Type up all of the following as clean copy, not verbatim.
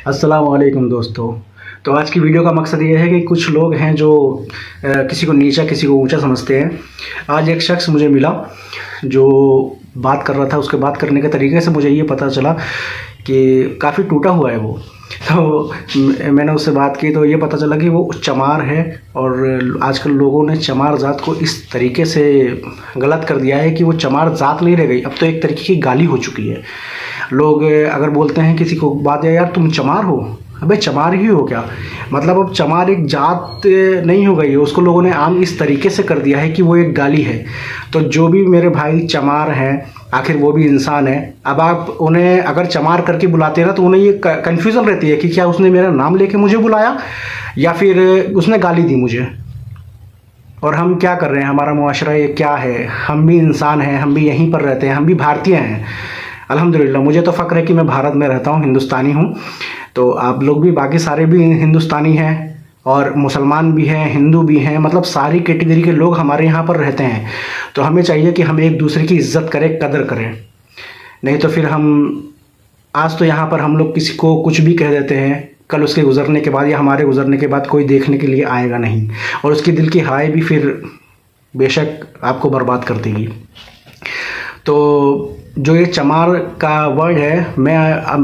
अस्सलाम वालेकुम दोस्तों। तो आज की वीडियो का मकसद ये है कि कुछ लोग हैं जो किसी को नीचा किसी को ऊंचा समझते हैं। आज एक शख्स मुझे मिला जो बात कर रहा था, उसके बात करने के तरीके से मुझे ये पता चला कि काफ़ी टूटा हुआ है वो। तो मैंने उससे बात की तो ये पता चला कि वो चमार है और आजकल लोगों ने चमार ज़ात को इस तरीके से गलत कर दिया है कि वो चमार ज़ात नहीं रह गई, अब तो एक तरीके की गाली हो चुकी है। लोग अगर बोलते हैं किसी को बात है, यार तुम चमार हो, अबे चमार ही हो क्या? मतलब अब चमार एक जात नहीं हो गई है, उसको लोगों ने आम इस तरीके से कर दिया है कि वो एक गाली है। तो जो भी मेरे भाई चमार हैं, आखिर वो भी इंसान है। अब आप उन्हें अगर चमार करके बुलाते हैं ना तो उन्हें ये कन्फ्यूज़न रहती है कि क्या उसने मेरा नाम लेके मुझे बुलाया या फिर उसने गाली दी मुझे। और हम क्या कर रहे हैं, हमारा मुआशरा ये क्या है? हम भी इंसान हैं, हम भी यहीं पर रहते हैं, हम भी भारतीय हैं। अल्हम्दुलिल्लाह मुझे तो फ़क्र है कि मैं भारत में रहता हूँ, हिंदुस्तानी हूँ। तो आप लोग भी, बाकी सारे भी हिंदुस्तानी हैं और मुसलमान भी हैं, हिंदू भी हैं, मतलब सारी कैटेगरी के लोग हमारे यहाँ पर रहते हैं। तो हमें चाहिए कि हम एक दूसरे की इज़्ज़त करें, कदर करें। नहीं तो फिर हम आज तो यहाँ पर हम लोग किसी को कुछ भी कह देते हैं, कल उसके गुज़रने के बाद या हमारे गुज़रने के बाद कोई देखने के लिए आएगा नहीं, और उसकी दिल की हाय भी फिर बेशक आपको बर्बाद कर देगी। तो जो ये चमार का वर्ड है, मैं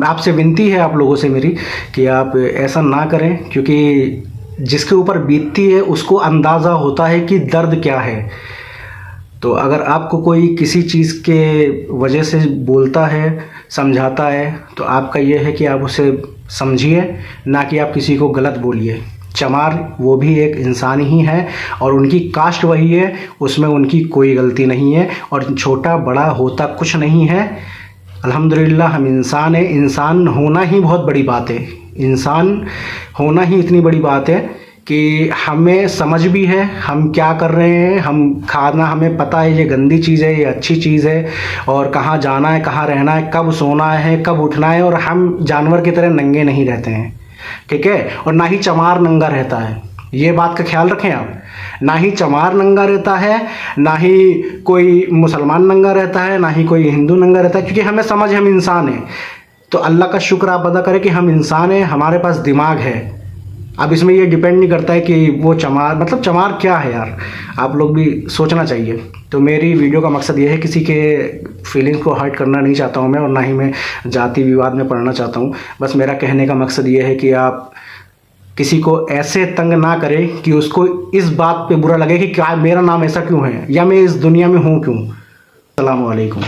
आपसे विनती है आप लोगों से मेरी कि आप ऐसा ना करें, क्योंकि जिसके ऊपर बीतती है उसको अंदाज़ा होता है कि दर्द क्या है। तो अगर आपको कोई किसी चीज़ के वजह से बोलता है, समझाता है, तो आपका ये है कि आप उसे समझिए, ना कि आप किसी को गलत बोलिए। चमार वो भी एक इंसान ही है और उनकी कास्ट वही है, उसमें उनकी कोई गलती नहीं है और छोटा बड़ा होता कुछ नहीं है। अल्हम्दुलिल्लाह हम इंसान हैं, इंसान होना ही बहुत बड़ी बात है। इंसान होना ही इतनी बड़ी बात है कि हमें समझ भी है हम क्या कर रहे हैं, हम खाना हमें पता है ये गंदी चीज़ है, ये अच्छी चीज़ है, और कहाँ जाना है, कहाँ रहना है, कब सोना है, कब उठना है, और हम जानवर की तरह नंगे नहीं रहते हैं, ठीक है? और ना ही चमार नंगा रहता है, ये बात का ख्याल रखें आप। ना ही चमार नंगा रहता है, ना ही कोई मुसलमान नंगा रहता है, ना ही कोई हिंदू नंगा रहता है, क्योंकि हमें समझ, हम इंसान हैं। तो अल्लाह का शुक्र आप अदा करें कि हम इंसान हैं, हमारे पास दिमाग है। अब इसमें ये डिपेंड नहीं करता है कि वो चमार, मतलब चमार क्या है यार, आप लोग भी सोचना चाहिए। तो मेरी वीडियो का मकसद ये है, किसी के फीलिंग्स को हर्ट करना नहीं चाहता हूँ मैं, और ना ही मैं जाति विवाद में पढ़ना चाहता हूँ। बस मेरा कहने का मकसद ये है कि आप किसी को ऐसे तंग ना करें कि उसको इस बात पे बुरा लगे कि क्या मेरा नाम ऐसा क्यों है या मैं इस दुनिया में हूँ क्यों। अस्सलाम वालेकुम।